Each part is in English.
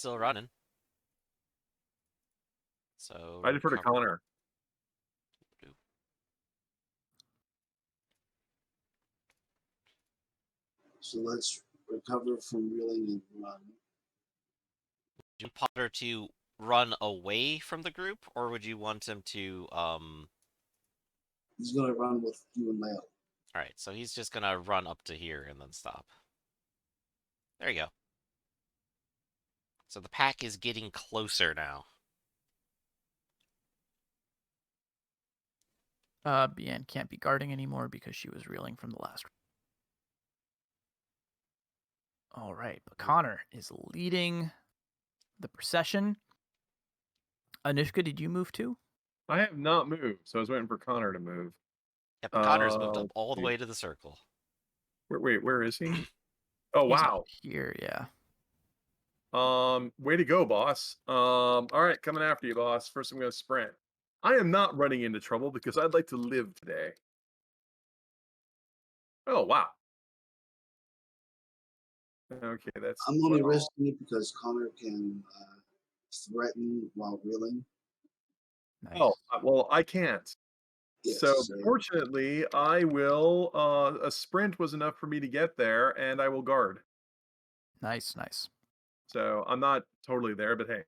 still running. So I defer to Connor. So let's recover from reeling and run. Would you want Potter to run away from the group, or would you want him to He's gonna run with you and Lale. Alright, so he's just gonna run up to here and then stop. There you go. So the pack is getting closer now. Bian can't be guarding anymore because she was reeling from the last. All right, but Connor is leading the procession. Anushka, did you move too? I have not moved, so I was waiting for Connor to move. Yep, Connor's moved up all the way to the circle. Wait, where is he? Oh, He's wow. up here, yeah. Way to go, boss. All right, coming after you, boss. First, I'm going to sprint. I am not running into trouble because I'd like to live today. Oh, wow. Okay, that's... I'm only risking it because Connor can threaten while reeling. Nice. Oh, well, I can't. Yes, So, fortunately, I will... a sprint was enough for me to get there, and I will guard. Nice, nice. So, I'm not totally there, but hey.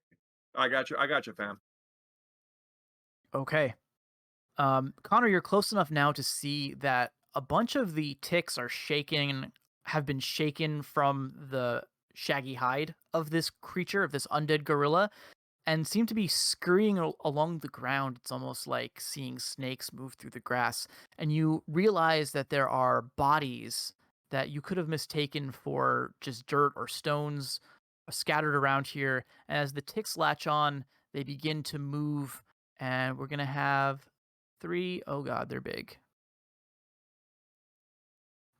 I got you, fam. Okay. Connor, you're close enough now to see that a bunch of the ticks have been shaken from the shaggy hide of this creature, of this undead gorilla, and seem to be scurrying along the ground. It's almost like seeing snakes move through the grass. And you realize that there are bodies that you could have mistaken for just dirt or stones scattered around here. And as the ticks latch on, they begin to move, and we're going to have 3, oh god, they're big.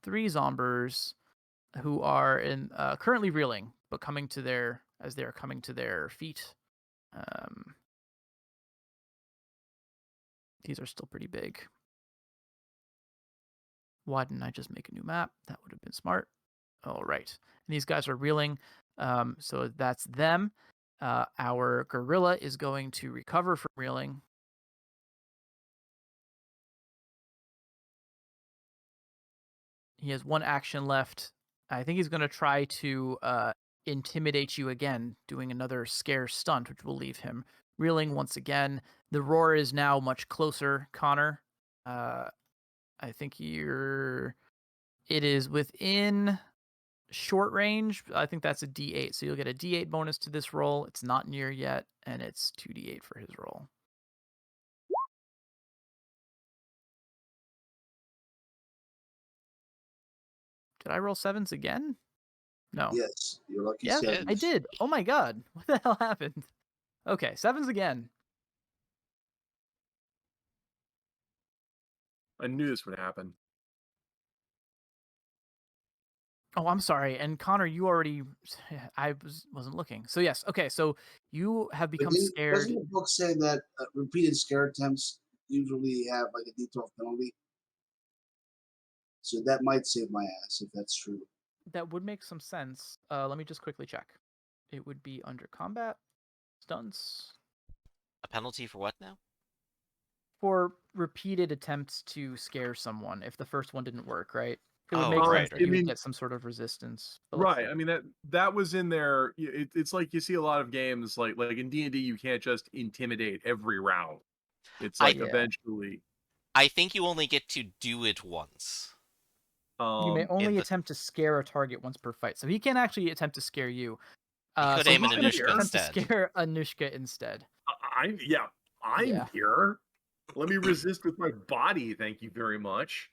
3 zombers who are currently reeling, but as they're coming to their feet. These are still pretty big. Why didn't I just make a new map? That would have been smart. All right. And these guys are reeling. So that's them. Our gorilla is going to recover from reeling. He has 1 action left. I think he's going to try to intimidate you again, doing another scare stunt, which will leave him reeling once again. The roar is now much closer, Connor. I think it is within short range. I think that's a D8, so you'll get a D8 bonus to this roll. It's not near yet, and it's 2D8 for his roll. Did I roll 7s again? No. Yes, you're lucky. Yeah, 7s. I did. Oh my god. What the hell happened? Okay, 7s again. I knew this would happen. Oh, I'm sorry. And Connor, you already... I wasn't looking. So yes, okay, so you have become scared. Doesn't the book say that repeated scare attempts usually have like a D12 penalty? So that might save my ass if that's true. That would make some sense. Let me just quickly check. It would be under combat, stunts. A penalty for what now? For repeated attempts to scare someone if the first one didn't work, right? It would Oh, make right, sense that right. you I would mean- get some sort of resistance. But let's Right. see. I mean that was in there. It's like you see a lot of games like in D&D you can't just intimidate every round. It's like Yeah. eventually. I think you only get to do it once. You may only the- attempt to scare a target once per fight, so he can't actually attempt to scare you. You could So aim he's at gonna Anushka attempt instead. to scare Anushka instead. I'm Yeah. here. Let me resist with my body. Thank you very much.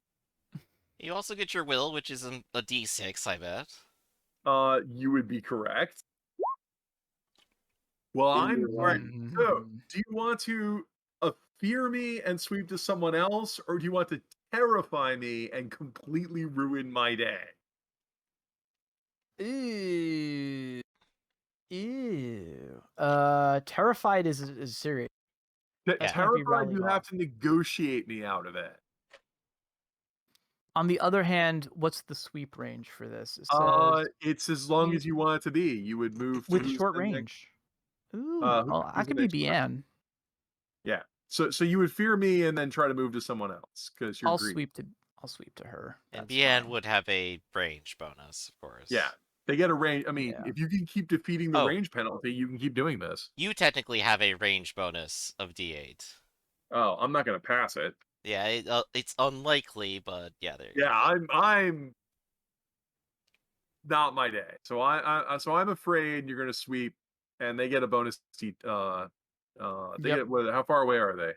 You also get your will, which is a D6, I bet. You would be correct. Well, I'm right. So, do you want to fear me and sweep to someone else, or do you want to terrify me and completely ruin my day? Ew. Ew. Terrified is serious. That can't be Terrified, rallied you off. have to negotiate me out of it. On the other hand, what's the sweep range for this? It says It's as long as you want it to be. You would move with to short the next. range. Ooh, well, I Who's the could be next person? Bian. Yeah. So you would fear me and then try to move to someone else because you're I'll greedy. sweep to her. And That's Bian fine. would have a range bonus, of course. Yeah. They get a range. I mean, Yeah. if you can keep defeating the Oh. range penalty, you can keep doing this. You technically have a range bonus of D8. Oh, I'm not going to pass it. Yeah, it's unlikely, but yeah, there you Yeah, go. I'm not my day. So I'm afraid you're going to sweep, and they get a bonus. They Yep. get what? How far away are they?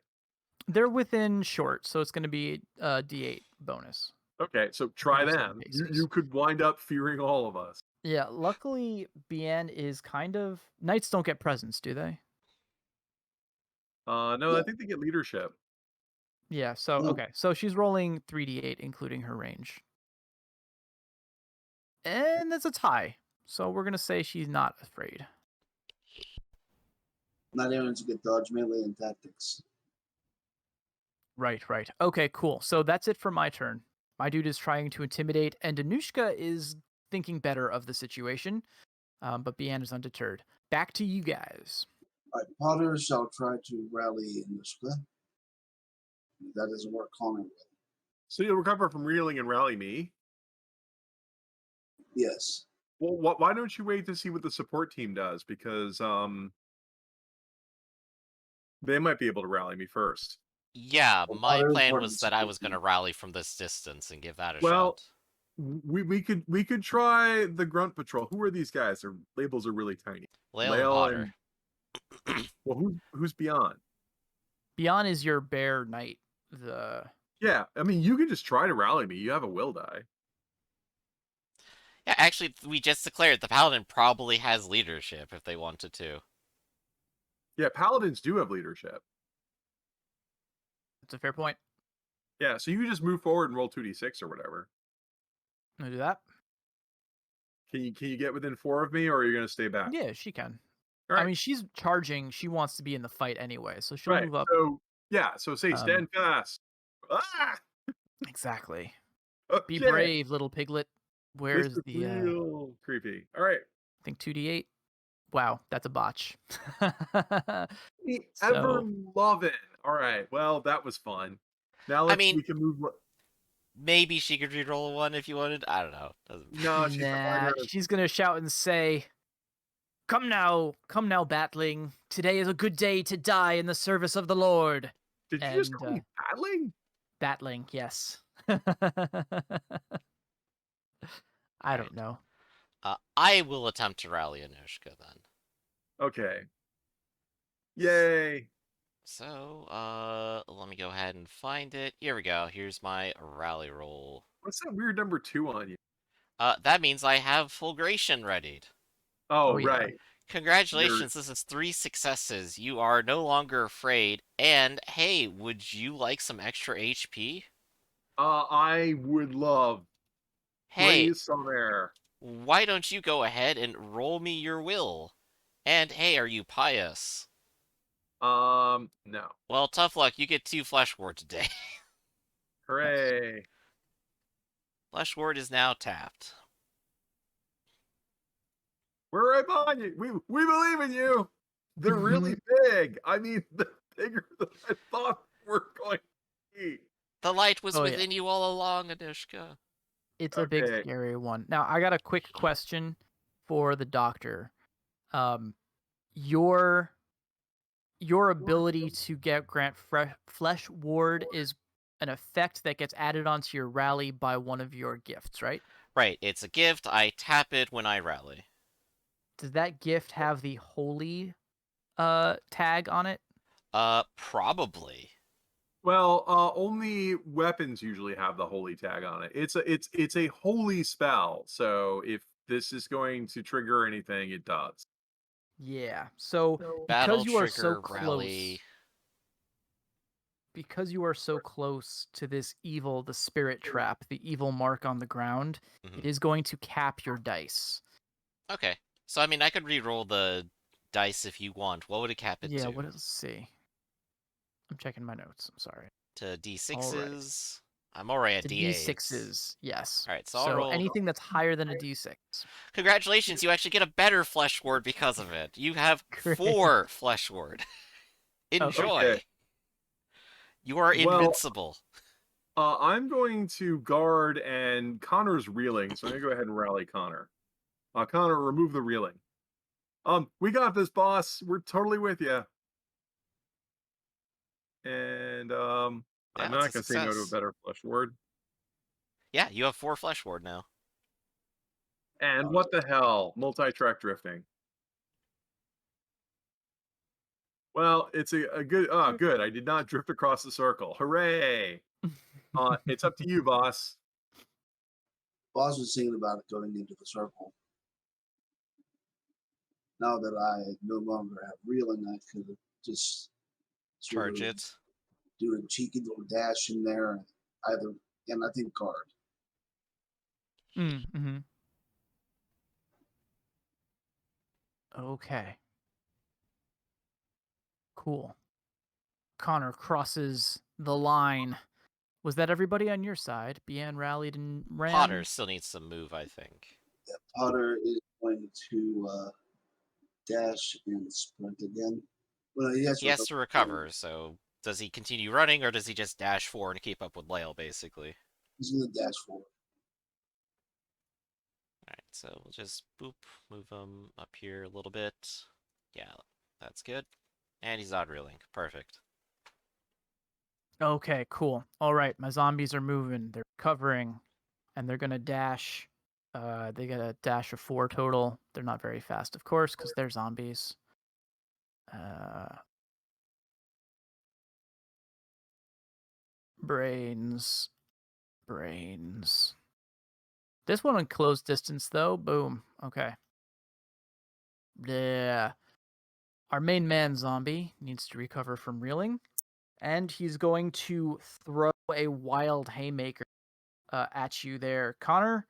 They're within short, so it's going to be a D8 bonus. Okay, so try Maybe 7 them. paces. You could wind up fearing all of us. Yeah, luckily Bian is kind of knights don't get presents, do they? No, Yeah. I think they get leadership. Yeah, so No. okay. So she's rolling 3d8 including her range. And that's a tie. So we're going to say she's not afraid. Not even to get dodge, melee, and tactics. Right. Okay, cool. So that's it for my turn. My dude is trying to intimidate, and Danushka is thinking better of the situation, but Bian is undeterred. Back to you guys. All right, Potter shall try to rally Inushka. If that doesn't work, Connor will. So you'll recover from reeling and rally me. Yes. Well, why don't you wait to see what the support team does? Because they might be able to rally me first. Yeah, Well, my Potter's plan working was that I support was going to team. rally from this distance and give that a Well, shot. we could try the grunt patrol. Who are these guys? Their labels are really tiny. Lael and Potter. Well, who's beyond? Bian is your bear knight. Yeah, I mean, you can just try to rally me. You have a will die. Yeah, actually, we just declared the Paladin probably has leadership if they wanted to. Yeah, paladins do have leadership. That's a fair point. Yeah, so you can just move forward and roll 2d6 or whatever. I'm going to do that. Can you get within 4 of me, or are you going to stay back? Yeah, she can. All right. I mean, she's charging. She wants to be in the fight anyway, so she'll Right. move up. So yeah, so say stand fast. Ah! Exactly. Okay. Be brave, little piglet. Where's This is the real creepy. All right. I think 2d8. Wow, that's a botch. We So- ever love it. All right. Well, that was fun. Now we can move. Maybe she could reroll one if you wanted. I don't know. No, she's Nah, she's gonna shout and say, come now, battling. Today is a good day to die in the service of the Lord." Did you just call me battling? Battling, yes. I don't know. I will attempt to rally Anushka then. Okay. Yay. So, let me go ahead and find it. Here we go. Here's my rally roll. What's that weird number 2 on you? That means I have Fulgration readied. Oh, yeah. right. Congratulations, this is 3 successes. You are no longer afraid. And, hey, would you like some extra HP? I would love. Hey, Raise some air. why don't you go ahead and roll me your will? And, hey, are you pious? No. Well, tough luck. You get 2 Flesh Ward today. Hooray. Flesh Ward is now tapped. We're right behind you. We believe in you. They're really big. I mean, they're bigger than I thought they were going to be. The light was Oh, yeah. within you all along, Anushka. It's a big Okay. scary one. Now, I got a quick question for the doctor. Your ability to grant flesh ward is an effect that gets added onto your rally by one of your gifts, right? Right, it's a gift. I tap it when I rally. Does that gift have the holy tag on it? Probably. Well, only weapons usually have the holy tag on it. It's a holy spell. So if this is going to trigger anything, it does. Yeah. So Battle because you are trigger, so close, rally. because you are so close to this evil, the spirit trap, the evil mark on the ground, it is going to cap your dice. Okay. So, I mean, I could re-roll the dice if you want. What would it cap it Yeah, to? let's see. I'm checking my notes. I'm sorry. To D6s? I'm already at The D8s. D6s, yes. All right, so I'll So roll. anything that's higher than a D6. Congratulations, you actually get a better flesh ward because of it. You have Great. 4 flesh ward. Enjoy. Okay. You are Well, invincible. I'm going to guard, and Connor's reeling, so I'm gonna go ahead and rally Connor. Connor, remove the reeling. We got this, boss. We're totally with you. And Yeah, I'm that's a not gonna say no to a success. better flesh word. Yeah, you have 4 flesh ward now. And what the hell? Multi-track drifting. Well, it's a good good. I did not drift across the circle. Hooray! It's up to you, boss. Boss was thinking about going into the circle. Now that I no longer have reeling, I could just sort Charge of it. do a cheeky little dash in there, either, and I think guard. Mm-hmm. Okay. Cool. Connor crosses the line. Was that everybody on your side? Bian rallied and ran. Potter still needs some move, I think. Yeah, Potter is going to dash and sprint again. Well, He has to recover, so does he continue running or does he just dash forward and keep up with Lael, basically? He's going to dash forward. Alright, so we'll just boop, move him up here a little bit. Yeah, that's good. And he's not reeling. Perfect. Okay, cool. All right, my zombies are moving. They're covering, and they're gonna dash. They get a dash of 4 total. They're not very fast, of course, because they're zombies. Brains. This one on close distance, though. Boom. Okay. Yeah. Our main man zombie needs to recover from reeling, and he's going to throw a wild haymaker at you there, Connor.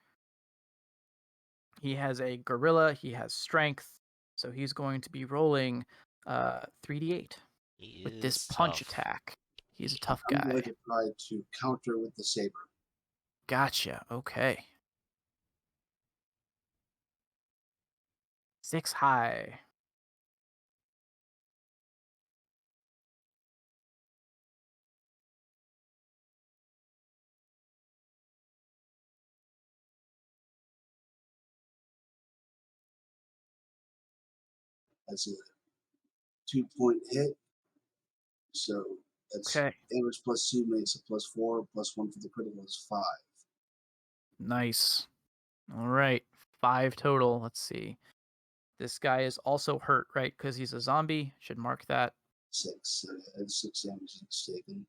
He has a gorilla. He has strength, so he's going to be rolling 3d8 He with this is punch tough. attack. He's a tough I'm guy. going to try to counter with the saber. Gotcha. Okay. 6 high. That's a 2-point hit. So that's Okay. damage plus 2 makes it plus 4, plus 1 for the critical is 5. Nice. All right. 5 total. Let's see. This guy is also hurt, right? Because he's a zombie. Should mark that. 6. So that's 6 damage he's taken.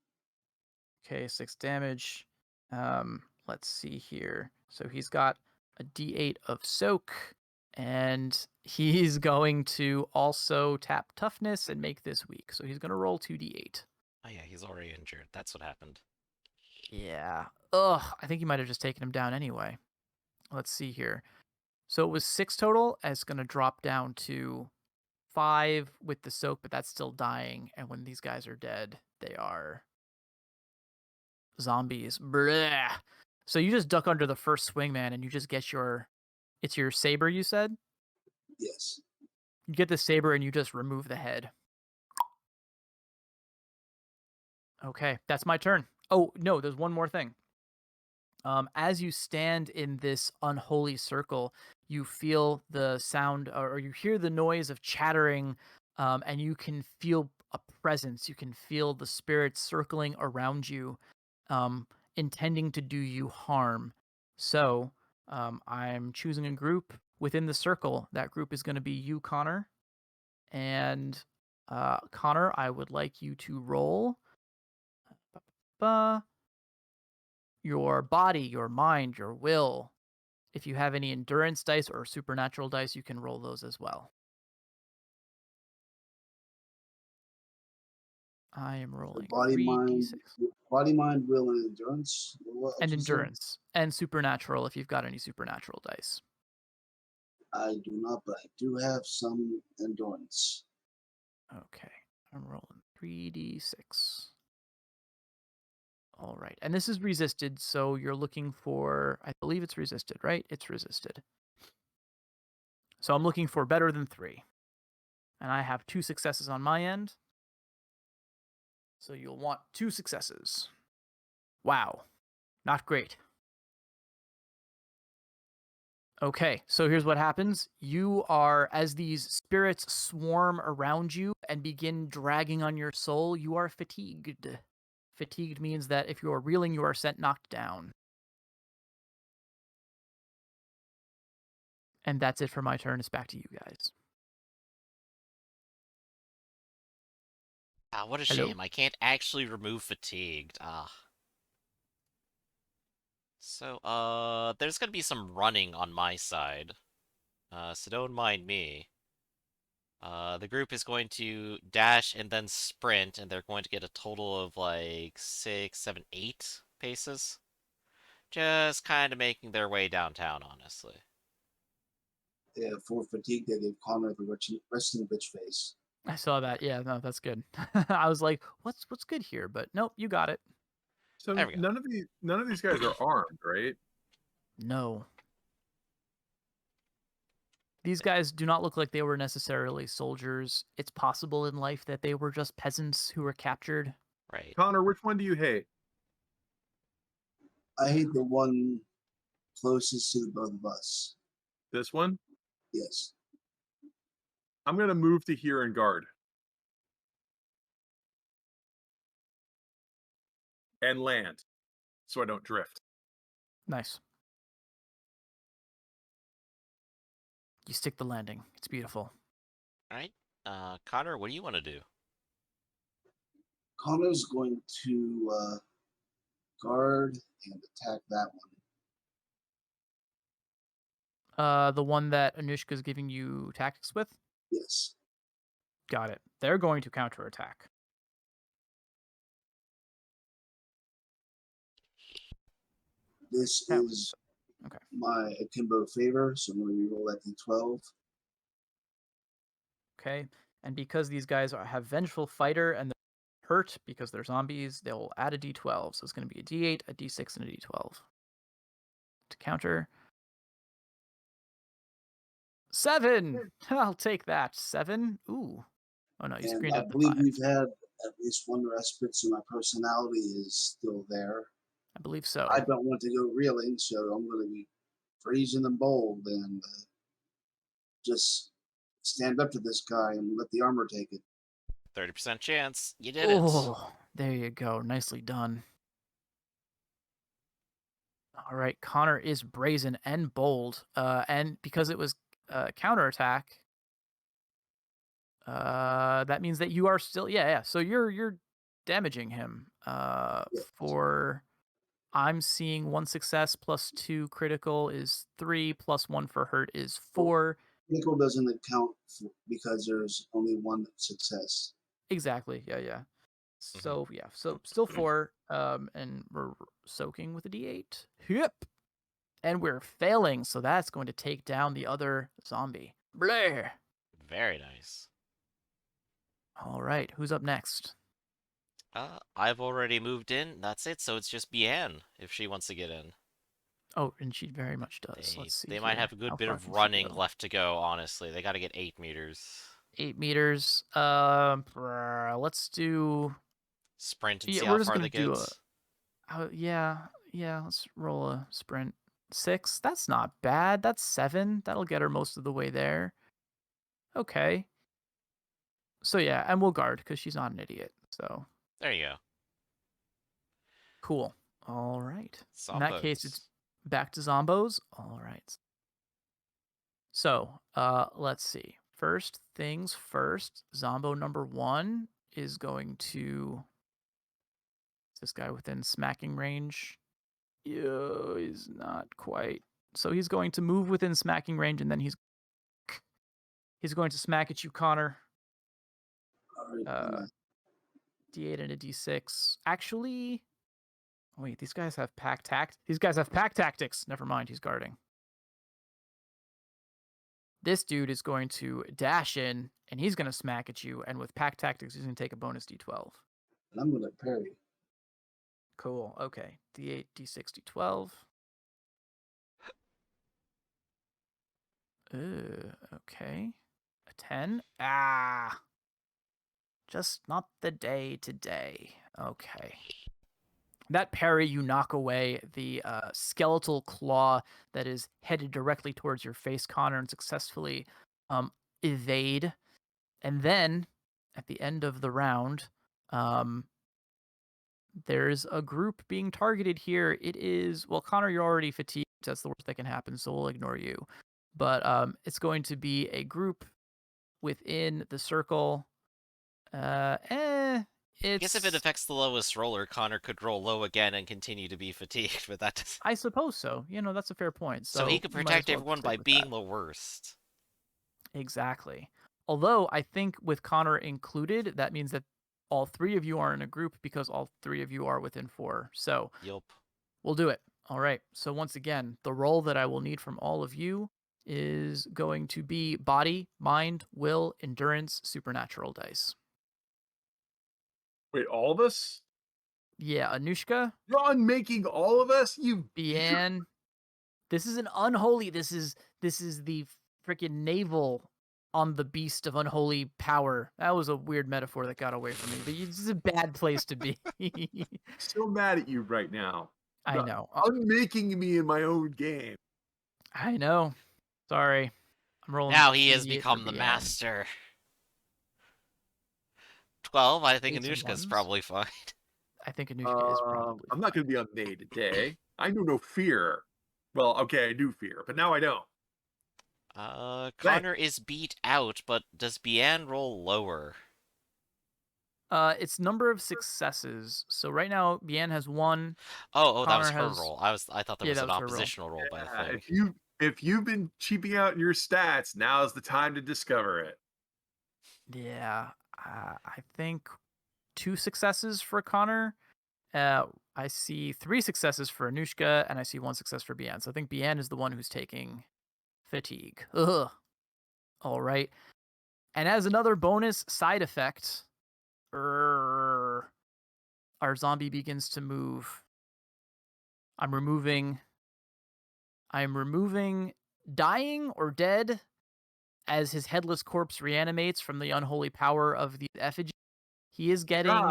Okay, 6 damage. Let's see here. So he's got a d8 of soak, and he's going to also tap toughness and make this weak. So he's going to roll 2d8. Oh yeah, he's already injured. That's what happened. Yeah. Ugh, I think you might have just taken him down anyway. Let's see here. So it was 6 total, and it's going to drop down to 5 with the soak, but that's still dying. And when these guys are dead, they are zombies. Bleh. So you just duck under the first swing, man, and you just get it's your saber, you said? Yes. You get the saber and you just remove the head. Okay, that's my turn. Oh, no, there's one more thing. As you stand in this unholy circle, you feel the sound or you hear the noise of chattering, and you can feel a presence. You can feel the spirits circling around you, intending to do you harm. So I'm choosing a group within the circle. That group is going to be you, Connor. And Connor, I would like you to roll your body, your mind, your will. If you have any endurance dice or supernatural dice, you can roll those as well. I am rolling Body, 3d6. mind, will, and endurance. What And else was there? endurance. And supernatural if you've got any supernatural dice. I do not, but I do have some endurance. Okay. I'm rolling 3d6. All right. And this is resisted, so you're looking for, I believe it's resisted, right? It's resisted. So I'm looking for better than 3. And I have 2 successes on my end. So you'll want 2 successes. Wow. Not great. Okay, so here's what happens. You are, as these spirits swarm around you and begin dragging on your soul, you are fatigued. Fatigued means that if you are reeling, you are sent knocked down. And that's it for my turn. It's back to you guys. Ah, what a Hello? shame. I can't actually remove fatigued. Ah. So, there's gonna be some running on my side. So don't mind me. The group is going to dash and then sprint, and they're going to get a total of like 6, 7, 8 paces. Just kind of making their way downtown, honestly. Yeah, for fatigue, they gave Connor the resting bitch face. I saw that. Yeah, no, that's good. I was like, what's good here? But nope, you got it. There So we go. none of these guys are armed, right? No. These guys do not look like they were necessarily soldiers. It's possible in life that they were just peasants who were captured. Right. Connor, which one do you hate? I hate the one closest to the both of us. This one? Yes. I'm gonna move to here and guard. And land. So I don't drift. Nice. You stick the landing. It's beautiful. Alright. Connor, what do you want to do? Connor's going to guard and attack that one. The one that Anushka's giving you tactics with? Yes. Got it. They're going to counterattack. This That is okay. my akimbo favor, so I'm going to reroll that d12. Okay. And because these guys have vengeful fighter and they're hurt because they're zombies, they'll add a d12. So it's going to be a d8, a d6, and a d12 to counter. 7. I'll take that. 7. Ooh. Oh no, you And screened I at the believe 5. we've had at least one respite, so my personality is still there. I believe so. I don't want to go reeling, so I'm going to be freezing and bold and just stand up to this guy and let the armor take it. 30% chance. You did it. Oh, there you go. Nicely done. All right, Connor is brazen and bold, and because it was counterattack, that means that you are still yeah. So you're damaging him. Yeah. For I'm seeing 1 success plus 2 critical is 3 plus 1 for hurt is 4. Nickel doesn't account because there's only one success. Exactly. Yeah. Mm-hmm. So yeah, so still 4. And we're soaking with a d8. Yep. And we're failing, so that's going to take down the other zombie. Blair. Very nice. All right, who's up next? I've already moved in. That's it. So it's just Bianne if she wants to get in. Oh, and she very much does. Let's see. They might have a How good bit far of can she running go? left to go. Honestly, they got to get 8 meters. 8 meters. Let's do. Sprint and Yeah, see we're how just far gonna they do get. a. Yeah. Let's roll a sprint. 6. That's not bad. That's 7. That'll get her most of the way there. Okay. So yeah, and we'll guard because she's not an idiot. So There you go. cool. All right. In that case, it's Zombos. back to zombos. All right. So, let's see. First things first, Zombo number 1 is going to. Is this guy within smacking range? Yeah, he's not quite. So he's going to move within smacking range, and then he's going to smack at you, Connor. All right. D8 and a D6. Actually, wait, these guys have pack tact. These guys have pack tactics. Never mind, he's guarding. This dude is going to dash in, and he's going to smack at you. And with pack tactics, he's going to take a bonus D12. And I'm going to parry. Cool. Okay. D8, D6, D12. Okay. A 10. Ah. Just not the day today. Okay. That parry, you knock away the skeletal claw that is headed directly towards your face, Connor, and successfully evade. And then, at the end of the round, there's a group being targeted here. It is, well, Connor, you're already fatigued. That's the worst that can happen, so we'll ignore you. But it's going to be a group within the circle. I guess if it It's, affects the lowest roller, Connor could roll low again and continue to be fatigued, but that doesn't... I suppose so. That's a fair point. So he So could you might as protect well everyone stick by with being that. the worst. Exactly. Although I think with Connor included, that means that all three of you are in a group because all three of you are within 4. So Yup. we'll do it. All right. So once again, the roll that I will need from all of you is going to be body, mind, will, endurance, supernatural dice. Wait, all of us? Yeah, Anushka, You're unmaking all of us? You Bian. This is an unholy. This is the freaking navel on the beast of unholy power. That was a weird metaphor that got away from me, but this is a bad place to be. so mad at you right now. I The- know. Unmaking me in my own game. I know. Sorry. I'm rolling Now he has 3d8 for become the Bian. master. 12, I think 8s and Anushka's 1s. probably fine. I think Anushka is probably I'm not fine. going to be unmade today. I know no fear. Well, okay, I do fear, but now I don't. Connor is beat out, but does Bian roll lower? It's number of successes. So right now, Bian has 1. Oh, that was Connor her has... roll. I thought there Yeah, was that an was her roll. oppositional roll by the Yeah, thing. if you've been cheaping out in your stats, now's the time to discover it. Yeah, I think 2 successes for Connor. I see 3 successes for Anushka, and I see 1 success for Bian. So I think Bian is the one who's taking fatigue. Ugh. All right. And as another bonus side effect, our zombie begins to move. I'm removing dying or dead as his headless corpse reanimates from the unholy power of the effigy. He is getting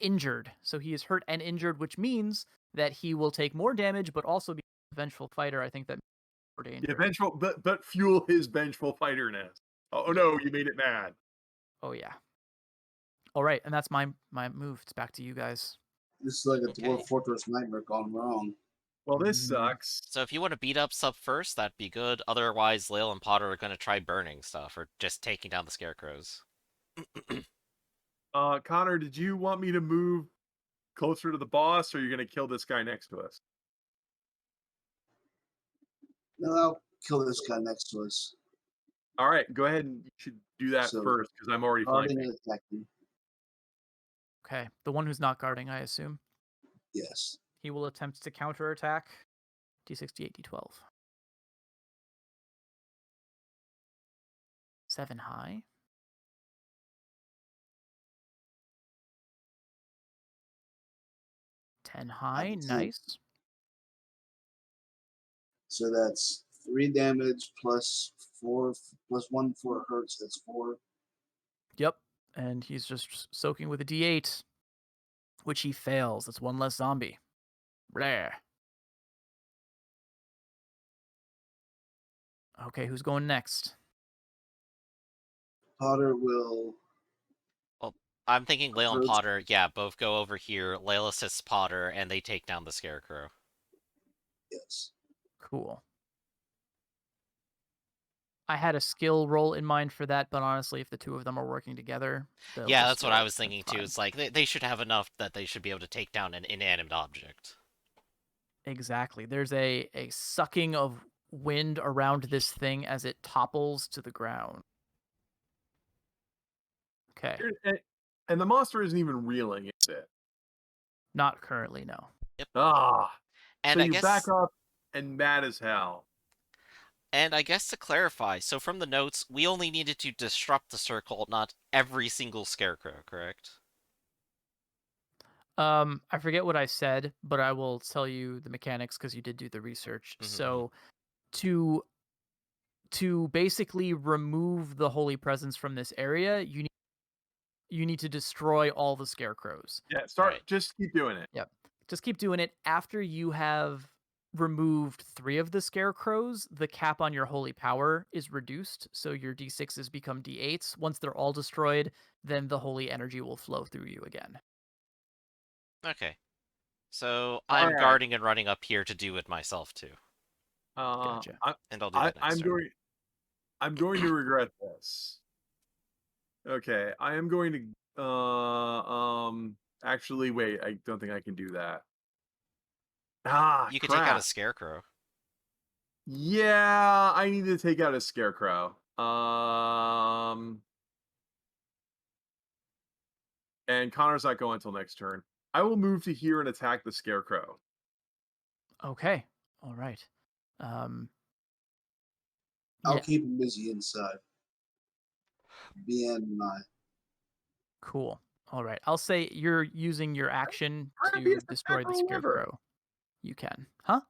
injured. So he is hurt and injured, which means that he will take more damage, but also be a vengeful fighter. I think that more danger. Yeah, vengeful, but fuel his vengeful fighterness. Oh no, you made it mad. Oh yeah. All right, and that's my move. It's back to you guys. This is like a Okay. Dwarf Fortress Nightmare gone wrong. Well, this Mhm. sucks. So if you want to beat up Sub first, that'd be good. Otherwise, Lil and Potter are going to try burning stuff or just taking down the scarecrows. Connor, did you want me to move closer to the boss, or are you going to kill this guy next to us? No, I'll kill this guy next to us. All right, go ahead and you should do that So, first because I'm already Guarding flanking. and attacking. Okay, the one who's not guarding, I assume. Yes. He will attempt to counterattack. D68, D12. 7 high. 10 high, That's it. nice. So that's 3 damage plus 4 plus 1 for hurts. That's 4. Yep, and he's just soaking with a D8, which he fails. That's 1 less zombie. Blah. Okay, who's going next? Potter will. Well, I'm thinking Lil and Approach. Potter, yeah, both go over here. Layla assists Potter, and they take down the scarecrow. Yes. Cool. I had a skill roll in mind for that, but honestly, if the two of them are working together, they'll Yeah, just that's what roll I it. was thinking That's too. fine. It's like they should have enough that they should be able to take down an inanimate object. Exactly. There's a sucking of wind around this thing as it topples to the ground. Okay. And the monster isn't even reeling, is it? Not currently, no. Ah, And so I you guess, back up and mad as hell. and I guess to clarify, so from the notes, we only needed to disrupt the circle, not every single scarecrow, correct? I forget what I said, but I will tell you the mechanics because you did do the research. Mhm, So to basically remove the holy presence from this area, you need to destroy all the scarecrows. Yeah, Right. just keep doing it. Yep. Just keep doing it. After you have removed 3 of the scarecrows, the cap on your holy power is reduced, so your d6s become d8s. Once they're all destroyed, then the holy energy will flow through you again. Okay. So All I'm right. guarding and running up here to do it myself too, Gotcha. and I'll do that next turn. I'm going to regret this. Okay, I am going to actually wait, I don't think I can do that. Ah, You could take out a crap. scarecrow. Yeah, I need to take out a scarecrow. And Connor's not going until next turn. I will move to here and attack the scarecrow. Okay. All right. Um, I'll yeah, keep him busy inside. Bien and I. cool. All right. I'll say you're using your action to Crappiest destroy attack the roll ever. scarecrow. You can. Huh?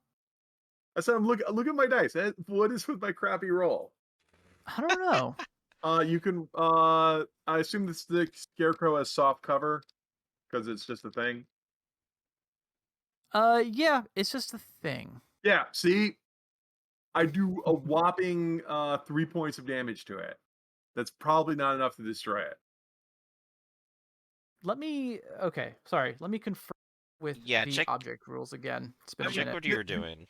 I said, look at my dice. What is with my crappy roll? I don't know. You can. I assume the scarecrow has soft cover because it's just a thing. Yeah, it's just a thing. Yeah. See, I do a whopping 3 points of damage to it. That's probably not enough to destroy it. Okay, sorry. Let me confirm with Yeah, the check object rules again. It's been a check minute. what you're doing.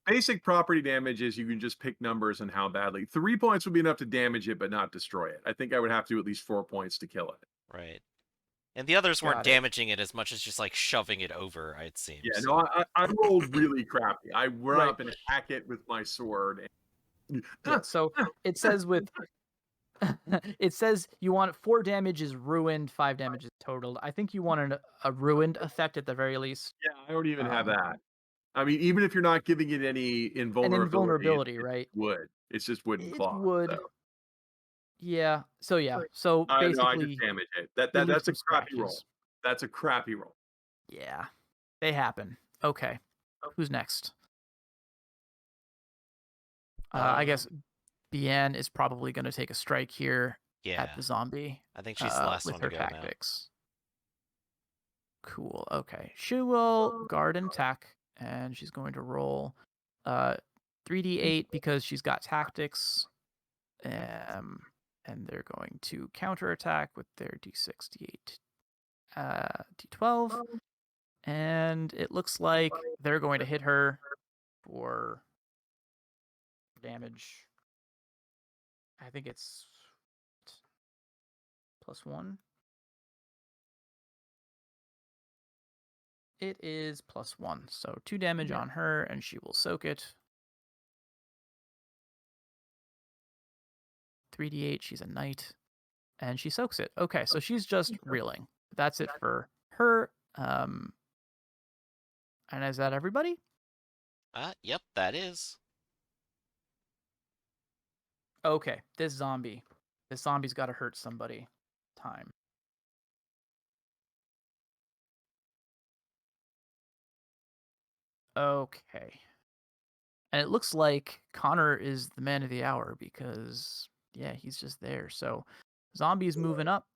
Basic property damage is you can just pick numbers and how badly. 3 points would be enough to damage it, but not destroy it. I think I would have to do at least 4 points to kill it. Right. And the others weren't Got it. damaging it as much as just like shoving it over, I'd seem. Yeah, so. no, I rolled really crappy. I run Right. up and hack it with my sword. And... Yeah, so it says with it says you want 4 damage is ruined, 5 damage is totaled. I think you want a ruined effect at the very least. Yeah, I don't even have Um, that. I mean, even if you're not giving it any An invulnerability, invulnerability, right? wood. It's just wooden It's claw. wood. So. Yeah. So No, I just basically damage it. you leave That's a some crappy roll. scratches. That's a crappy roll. Yeah. They happen. Okay. Who's next? I guess Bien is probably going to take a strike here Yeah. at the zombie I think she's the last with one her to go now. tactics. Cool. Okay. She will guard and attack, and she's going to roll 3d8 because she's got tactics. And they're going to counterattack with their d6, d8, d12. And it looks like they're going to hit her for damage. I think it's +1. It is +1. So 2 damage on her, and she will soak it. 3d8, she's a knight. And she soaks it. Okay, so she's just reeling. That's it for her. And is that everybody? Yep, that is. Okay, this zombie's got to hurt somebody. Time. Okay. And it looks like Connor is the man of the hour because, yeah, he's just there. So, zombie's moving up.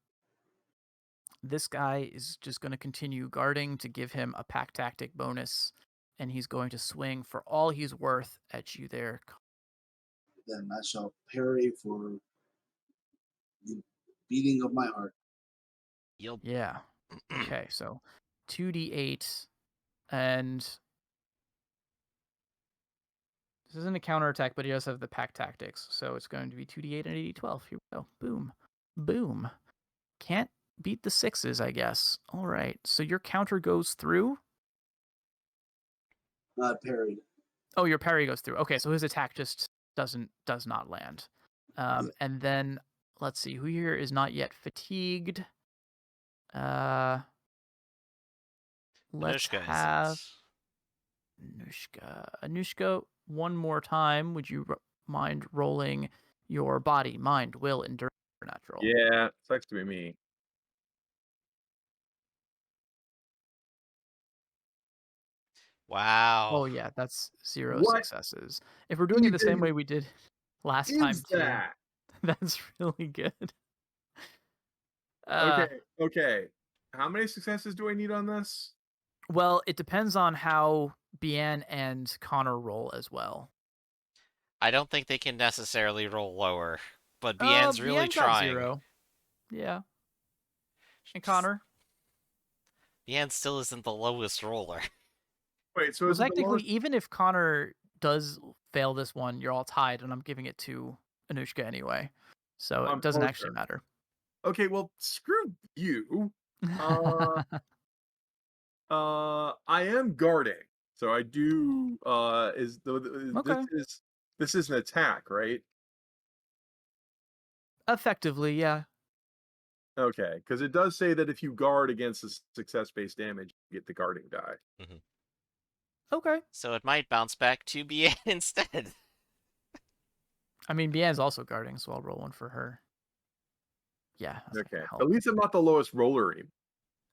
This guy is just going to continue guarding to give him a pack tactic bonus. And he's going to swing for all he's worth at you there. Then I shall parry for the beating of my heart. You'll. Yeah. Okay, so 2d8, and this isn't a counterattack, but he does have the pack tactics, so it's going to be 2d8 and a d12. Here we go. Boom. Boom. Can't beat the 6s, I guess. All right, so your counter goes through? Parried. Oh, your parry goes through. Okay, so his attack just does not land. Yeah. And then, let's see, who here is not yet fatigued? Let's Anushka have... isn't. Anushka, one more time. Would you mind rolling your body, mind, will, endurance, supernatural? Yeah, sucks to be me. Wow. Oh yeah, that's 0 What successes. If we're doing it the same even way we did last time is too, that? that's really good. Okay, okay. How many successes do I need on this? Well, it depends on how Bien and Connor roll as well. I don't think they can necessarily roll lower, but Bien's really Bien got trying. 0. Yeah. And Connor? Bien still isn't the lowest roller. Wait, so Well, is it the technically, lowest? even if Connor does fail this one, you're all tied, and I'm giving it to Anushka anyway. So it I'm doesn't actually closer. matter. Okay, well, screw you. Uh, I am guarding, so I do. Okay. This is an attack, right? Effectively, yeah. Okay, because it does say that if you guard against a success-based damage, you get the guarding die. Okay. So it might bounce back to Bien instead. I mean, Bien's also guarding, so I'll roll one for her. Yeah, that's not Okay, gonna at help. least I'm not the lowest roller.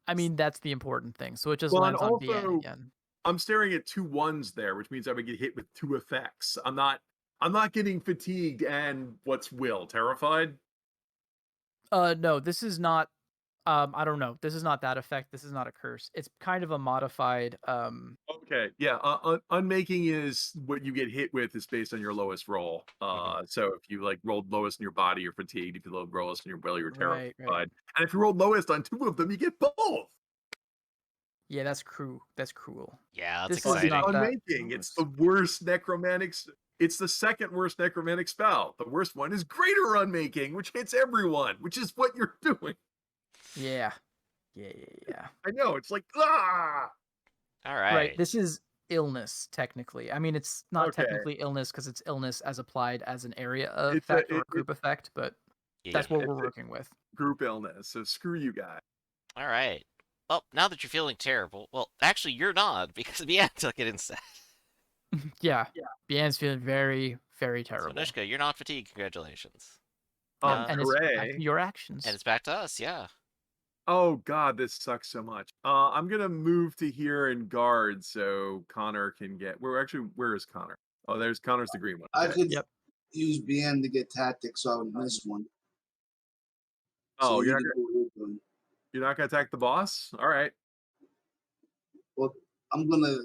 I mean, that's the important thing. So it just Well, and lands on Bien also again. I'm staring at 2 ones there, which means I would get hit with 2 effects. I'm not getting fatigued and what's will terrified. No, this is not. I don't know. This is not that effect. This is not a curse. It's kind of a modified. Okay, yeah. Unmaking is what you get hit with is based on your lowest roll. So if you like rolled lowest in your body, you're fatigued. If you rolled lowest in your will, you're terrified. Right. And if you rolled lowest on 2 of them, you get both. Yeah, that's cruel. That's cruel. Yeah, that's This is exciting. not that. Unmaking, it's the worst necromantic. It's the second worst necromantic spell. The worst one is greater unmaking, which hits everyone, which is what you're doing. Yeah. I know. It's like ah. All Right. right. This is illness technically. I mean, it's not Okay. technically illness because it's illness as applied as an area It's effect or a group effect, but that's what Yeah. we're It's a working with. group illness. So screw you guys. All right. Well, now that you're feeling terrible, well, actually, you're not because Bien took it instead. Yeah. Bien's feeling very, very So, terrible. Anushka, you're not fatigued. Congratulations. And it's back Hooray. to your actions. And it's back to us, yeah. Oh god, this sucks so much. I'm gonna move to here and guard so Connor can get. Where is Connor? Oh, there's Connor's the green one. I Okay. could Yep. use BN to get tactics on this one. Oh, So you're you not can do what you're doing. gonna attack the boss? All right. Well, I'm gonna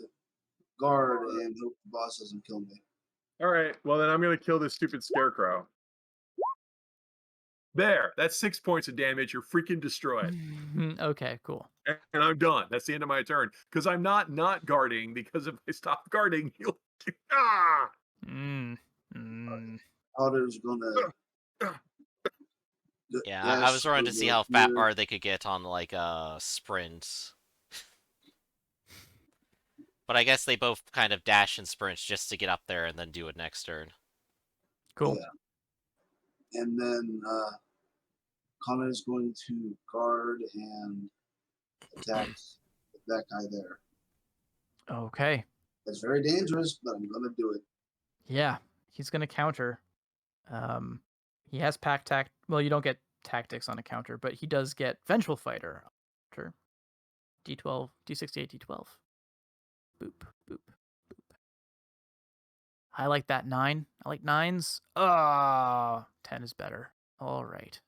guard and hope the boss doesn't kill me. All right. Well, then I'm gonna kill this stupid scarecrow. There. That's 6 points of damage. You're freaking destroyed. Okay, cool. And I'm done. That's the end of my turn because I'm not guarding. Because if I stop guarding, you'll ah. Otter's gonna. Yeah, I was running to see how far they could get on, like, a sprint. But I guess they both kind of dash and sprint just to get up there and then do it next turn. Cool. Yeah. And then Connor's going to guard and attack that guy there. Okay. That's very dangerous, but I'm gonna do it. Yeah, he's gonna counter. He has pack tact. Well, you don't get tactics on a counter, but he does get vengeful fighter. D12, D68, D12. Boop, boop, boop. I like that 9. I like 9s. 10 is better. All right.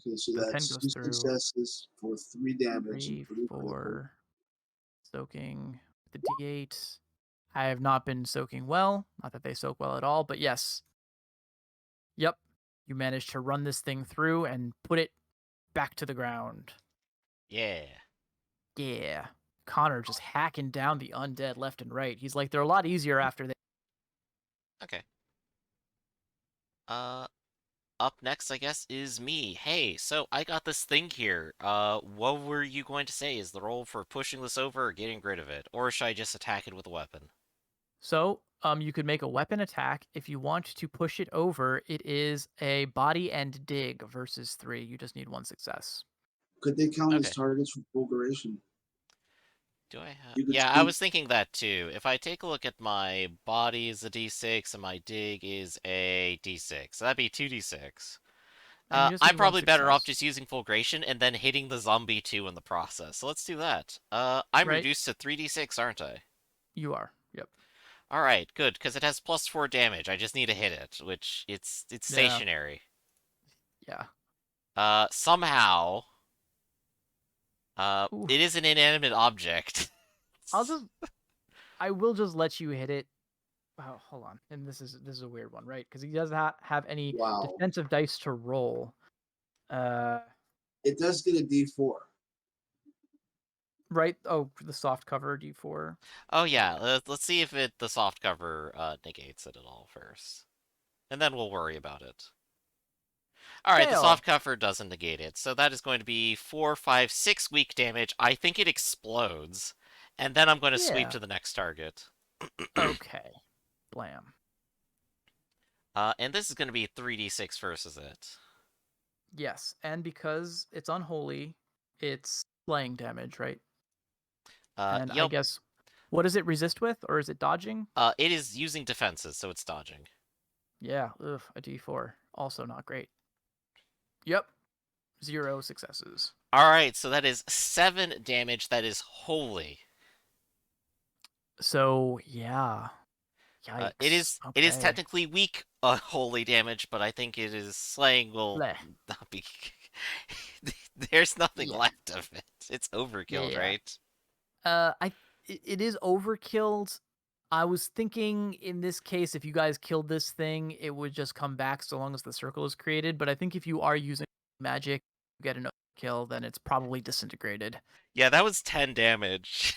Okay, so The 10 that's goes 2 through. successes for 3 damage. 3, including critical. 4. Soaking with the D8. I have not been soaking well. Not that they soak well at all, but yes. Yep. You managed to run this thing through and put it back to the ground. Yeah. Yeah. Connor just hacking down the undead left and right. He's like, they're a lot easier after they. Okay. Up next, I guess, is me. Hey, so I got this thing here. What were you going to say? Is the role for pushing this over or getting rid of it? Or should I just attack it with a weapon? So, you could make a weapon attack. If you want to push it over, it is a body and dig versus 3. You just need 1 success. Could they count as Okay. targets for fulguration? Do I have... You could Yeah, I speak- was thinking that too. If I take a look at my body is a d6 and my dig is a d6. So that'd be 2d6. And you just I'm need one probably better off success, just using Fulgration and then hitting the zombie too in the process. So let's do that. I'm right? reduced to 3d6, aren't I? You are. Yep. Alright, good, because it has +4 damage. I just need to hit it, which it's Yeah. stationary. Yeah. Somehow, Ooh. it is an inanimate object. I will just let you hit it. Oh, hold on. And this is a weird one, right? Because he doesn't have any Wow. defensive dice to roll. It does get a D4. Right? Oh, the soft cover D4. Oh yeah, let's see if the soft cover negates it at all first. And then we'll worry about it. Alright, the Fail. soft cover doesn't negate it, so that is going to be 4, 5, 6 weak damage. I think it explodes. And then I'm going to sweep Yeah. to the next target. Okay. Blam. And this is going to be 3d6 versus it. Yes, and because it's unholy, it's slaying damage, right? And I Yep. guess, what does it resist with, or is it dodging? It is using defenses, so it's dodging. Yeah, ugh, a D4. Also not great. Yep. 0 successes. Alright, so that is 7 damage that is holy. So, yeah. Yikes. It is Okay. technically weak holy damage, but I think it is slaying will Bleh. not be. There's nothing Yeah. left of it. It's overkilled, Yeah. right? It is overkilled. I was thinking in this case, if you guys killed this thing, it would just come back so long as the circle is created. But I think if you are using magic, you get an overkill, then it's probably disintegrated. Yeah, that was 10 damage.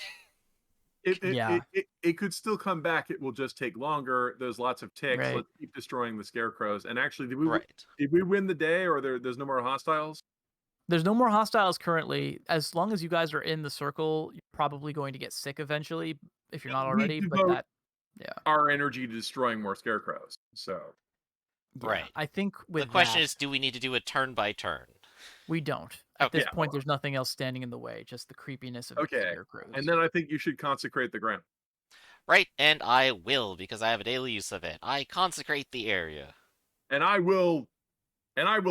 It could still come back. It will just take longer. There's lots of ticks. Right. Let's keep destroying the scarecrows. And actually, Right. did we win the day, or there's no more hostiles? There's no more hostiles currently. As long as you guys are in the circle, you're probably going to get sick eventually if you're not We already. But devote that, yeah. our energy to destroying more scarecrows. So Yeah, Right. I think with The question that, is, do we need to do it turn by turn? we don't. At Okay. this point, there's nothing else standing in the way, just the creepiness of the okay, scarecrows. and then I think you should consecrate the ground. Right, and I will, because I have a daily use of it. I consecrate the area. And I will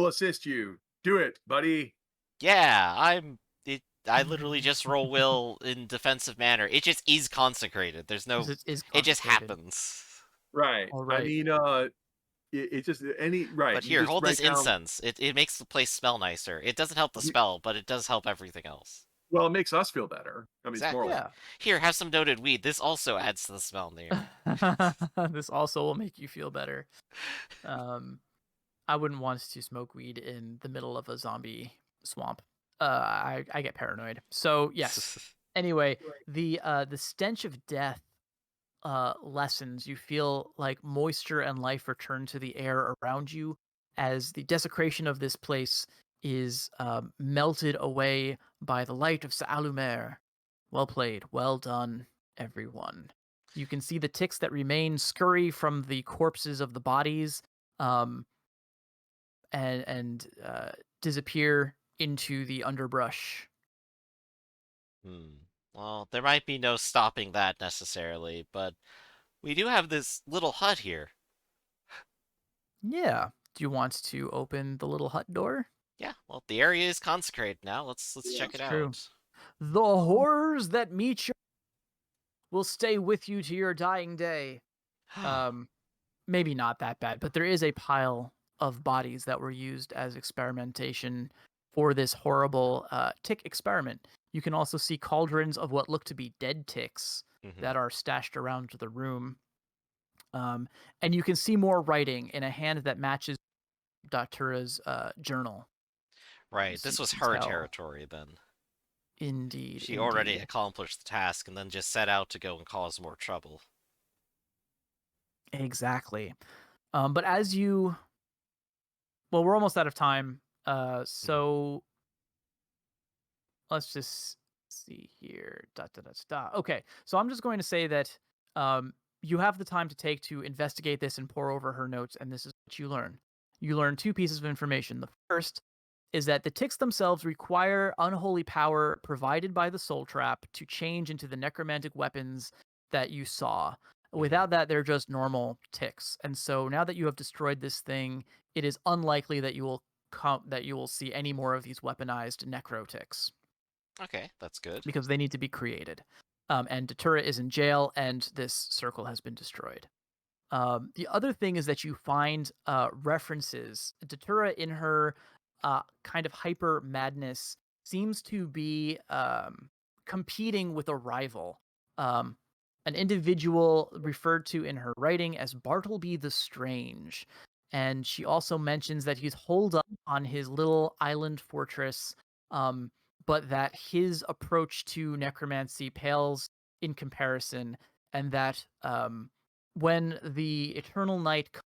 assist you. Do it, buddy. Yeah, I literally just roll will in defensive manner. It just is consecrated. There's no. It just happens. Right. All right. I mean, it just right. But you here, just hold write this down- incense. It makes the place smell nicer. It doesn't help the spell, but it does help everything else. Well, it makes us feel better. I mean, Exactly. it's more Yeah. Here, have some noted weed. This also adds to the smell in the air. This also will make you feel better. I wouldn't want to smoke weed in the middle of a zombie swamp. I get paranoid. So yes. Anyway, the stench of death lessens. You feel like moisture and life return to the air around you as the desecration of this place is melted away by the light of Sa'alumer. Well played. Well done, everyone. You can see the ticks that remain scurry from the corpses of the bodies and disappear into the underbrush. Well, there might be no stopping that necessarily, but we do have this little hut here. Yeah. Do you want to open the little hut door? Yeah, well, the area is consecrated now. Let's Yeah, check it it's true. out. The horrors that meet you will stay with you to your dying day. Maybe not that bad, but there is a pile of bodies that were used as experimentation for this horrible tick experiment. You can also see cauldrons of what look to be dead ticks that are stashed around the room. And you can see more writing in a hand that matches Datura's journal. Right, So this you was can her tell. territory then. Indeed. She already accomplished the task and then just set out to go and cause more trouble. Exactly. But as you... Well, we're almost out of time. So let's just see here. Okay, so I'm just going to say that you have the time to take to investigate this and pour over her notes, and this is what you learn. You learn 2 pieces of information. The first is that the ticks themselves require unholy power provided by the soul trap to change into the necromantic weapons that you saw. Without that, they're just normal ticks. And so now that you have destroyed this thing, it is unlikely that you will that you will see any more of these weaponized necrotics Okay, that's good. because they need to be created. And Datura is in jail, and this circle has been destroyed. The other thing is that you find references. Datura, in her kind of hyper madness, seems to be competing with a rival. An individual referred to in her writing as Bartleby the Strange. And she also mentions that he's holed up on his little island fortress, but that his approach to necromancy pales in comparison, and that when the eternal night comes,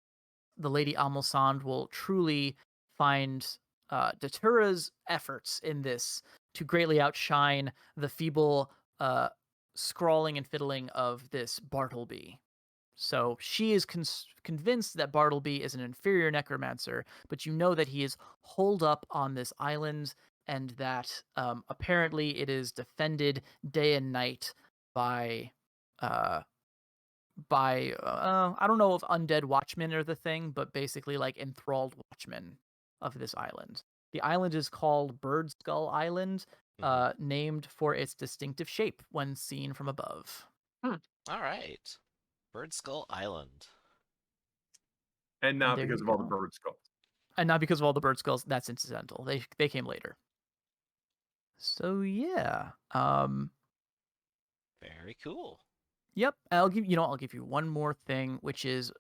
the Lady Almosand will truly find Datura's efforts in this to greatly outshine the feeble scrawling and fiddling of this Bartleby. So she is convinced that Bartleby is an inferior necromancer, but you know that he is holed up on this island, and that apparently it is defended day and night by uh, I don't know if undead watchmen are the thing, but basically like enthralled watchmen of this island. The island is called Bird Skull Island, named for its distinctive shape when seen from above. All right. Bird Skull Island. And not there because you of all the go. bird skulls. And not because of all the bird skulls. That's incidental. They came later. So yeah. Very cool. Yep. I'll give you one more thing, which is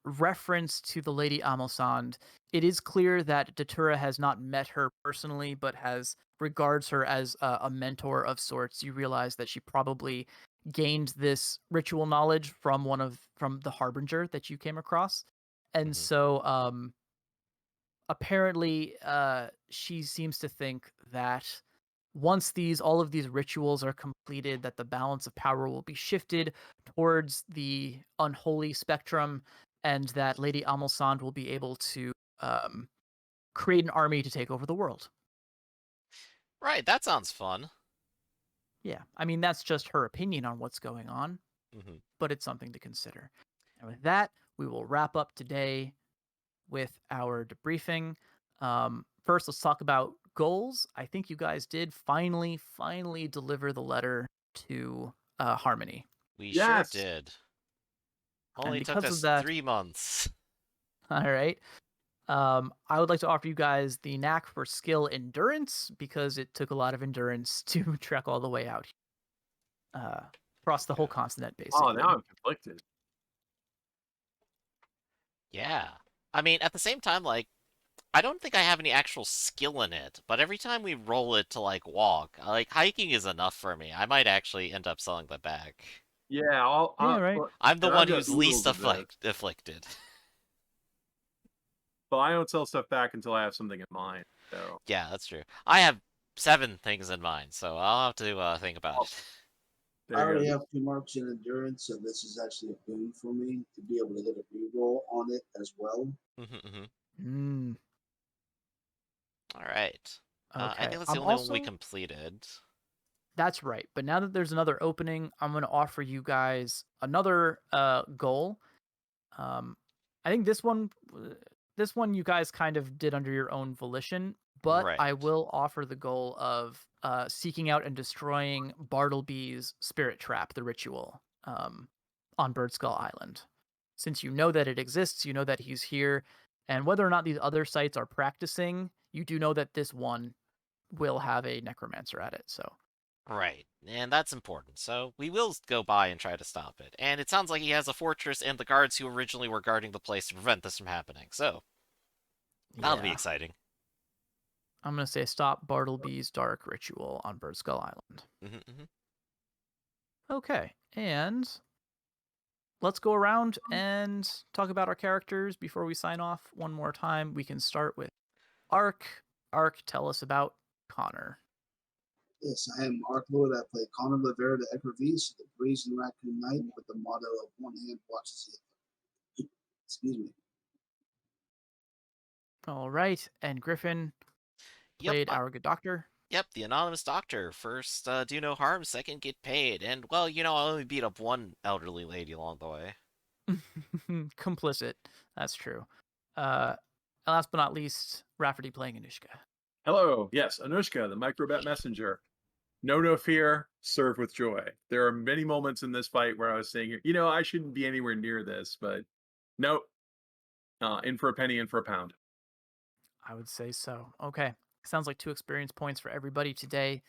reference to the Lady Amosand. It is clear that Datura has not met her personally, but regards her as a mentor of sorts. You realize that she probably gained this ritual knowledge from the Harbinger that you came across. And so apparently she seems to think that once all of these rituals are completed, that the balance of power will be shifted towards the unholy spectrum, and that Lady Amelsand will be able to create an army to take over the world. Right, that sounds fun. Yeah, I mean, that's just her opinion on what's going on, Mm-hmm. but it's something to consider. And with that, we will wrap up today with our debriefing. First, let's talk about goals. I think you guys did finally deliver the letter to Harmony. We Yes. sure did. And Only took because of us that- 3 months. All right. I would like to offer you guys the knack for skill endurance, because it took a lot of endurance to trek all the way out across the whole continent, basically. Oh, now I'm conflicted. Yeah. I mean, at the same time, like, I don't think I have any actual skill in it, but every time we roll it to, like, walk, like, hiking is enough for me. I might actually end up selling that back. Yeah, Yeah, right. I'm the and one I've got who's least oodles of this. afflicted. But I don't sell stuff back until I have something in mind. So Yeah, that's true. I have 7 things in mind, so I'll have to think about it. there I you already go. have 2 marks in endurance, so this is actually a boon for me to be able to get a reroll on it as well. Mm, All right. I okay. think that's the I'm only one we also- completed. That's right. But now that there's another opening, I'm going to offer you guys another goal. I think this one you guys kind of did under your own volition, but I Right. will offer the goal of seeking out and destroying Bartleby's spirit trap, the ritual, on Bird Skull Island. Since you know that it exists, you know that he's here, and whether or not these other sites are practicing, you do know that this one will have a necromancer at it. So Right. And that's important, so we will go by and try to stop it. And it sounds like he has a fortress and the guards who originally were guarding the place to prevent this from happening, so that'll be yeah. exciting. I'm going to say stop Bartleby's dark ritual on Bird Skull Island. Okay, and let's go around and talk about our characters before we sign off one more time. We can start with Ark. Ark, tell us about Connor. Yes, I am Arklord. I play Connor Lavera de Ecrivis, the Brazen Raccoon Knight, with the motto of one hand watches the other. Excuse me. All right, and Griffin Yep. played our good doctor. Yep, the anonymous doctor. First, do no harm. Second, get paid. And, well, I only beat up one elderly lady along the way. Complicit. That's true. last but not least, Rafferty playing Anushka. Hello, yes, Anushka, the microbet messenger. No fear, serve with joy. There are many moments in this fight where I was saying, I shouldn't be anywhere near this, but nope. In for a penny, in for a pound. I would say so. Okay. Sounds like 2 experience points for everybody today.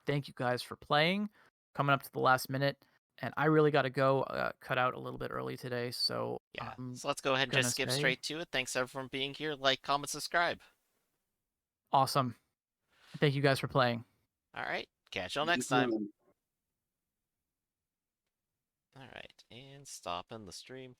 Thank you guys for playing. Coming up to the last minute. And I really got to go cut out a little bit early today. So Yeah. I'm So let's go ahead and gonna just skip say straight to it. Thanks everyone for being here. Like, comment, subscribe. awesome. Thank you guys for playing. All right. Catch y'all next time. All right. And stopping the stream.